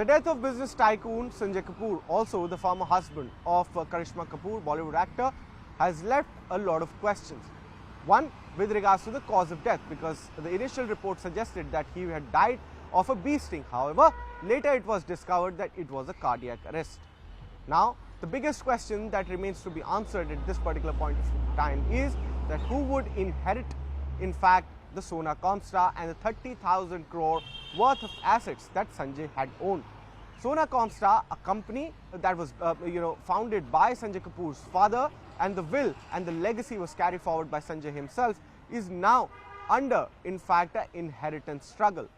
The death of business tycoon Sunjay Kapur, also the former husband of Karisma Kapoor, Bollywood actor, has left a lot of questions. One, with regards to the cause of death, because the initial report suggested that he had died of a bee sting. However, later it was discovered that it was a cardiac arrest. Now, the biggest question that remains to be answered at this particular point of time is that who would inherit, in fact, the Sona Comstar and the 30,000 crore worth of assets that Sanjay had owned. Sona Comstar, a company that was founded by Sanjay Kapoor's father, and the will and the legacy was carried forward by Sanjay himself, is now under, in fact, an inheritance struggle.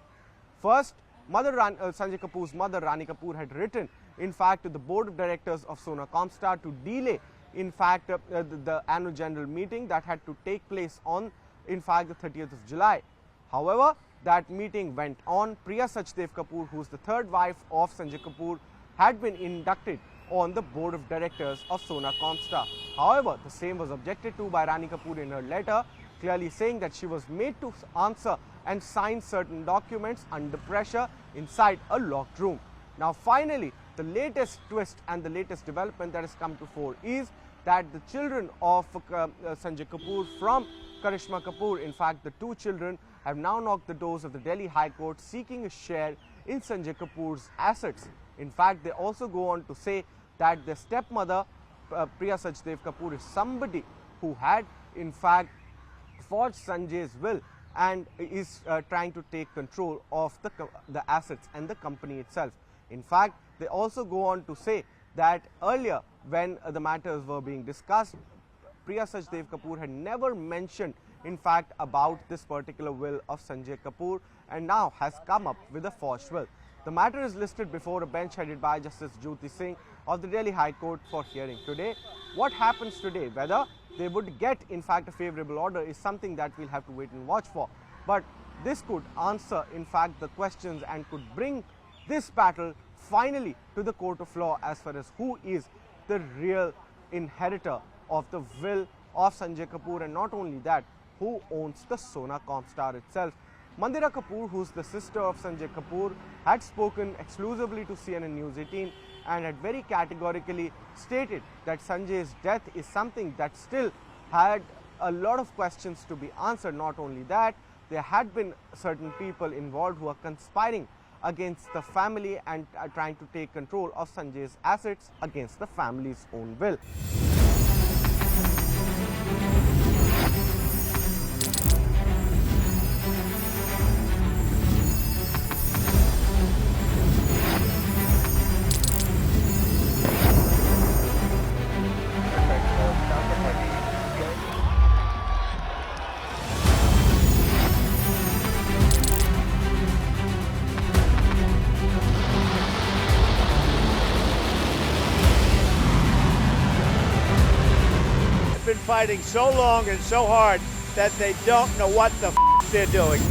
First, Sanjay Kapoor's mother, Rani Kapoor, had written, in fact, to the board of directors of Sona Comstar to delay, in fact, the annual general meeting that had to take place on, in fact, the 30th of July. However, that meeting went on. Priya Sachdev Kapoor, who is the third wife of Sanjay Kapoor, had been inducted on the board of directors of Sona Comstar. However, the same was objected to by Rani Kapoor in her letter, clearly saying that she was made to answer and sign certain documents under pressure inside a locked room. Now, finally, the latest twist and the latest development that has come to fore is that the children of Sunjay Kapoor from Karisma Kapoor, in fact, the two children, have now knocked the doors of the Delhi High Court seeking a share in Sunjay Kapoor's assets. In fact, they also go on to say that their stepmother, Priya Sachdev Kapoor, is somebody who had, in fact, forged Sanjay's will and is trying to take control of the assets and the company itself. In fact, they also go on to say that earlier, when the matters were being discussed, Priya Sachdev Kapoor had never mentioned, in fact, about this particular will of Sanjay Kapoor, and now has come up with a forged will. The matter is listed before a bench headed by Justice Jyoti Singh of the Delhi High Court for hearing today. What happens today, whether they would get, in fact, a favourable order, is something that we'll have to wait and watch for. But this could answer, in fact, the questions and could bring this battle finally to the court of law as far as who is the real inheritor of the will of Sanjay Kapoor, and not only that, who owns the Sona Comstar itself. Mandira Kapoor, who's the sister of Sanjay Kapoor, had spoken exclusively to CNN News 18 and had very categorically stated that Sanjay's death is something that still had a lot of questions to be answered. Not only that, there had been certain people involved who are conspiring against the family and trying to take control of Sanjay's assets against the family's own will. Been fighting so long and so hard that they don't know what the they're doing.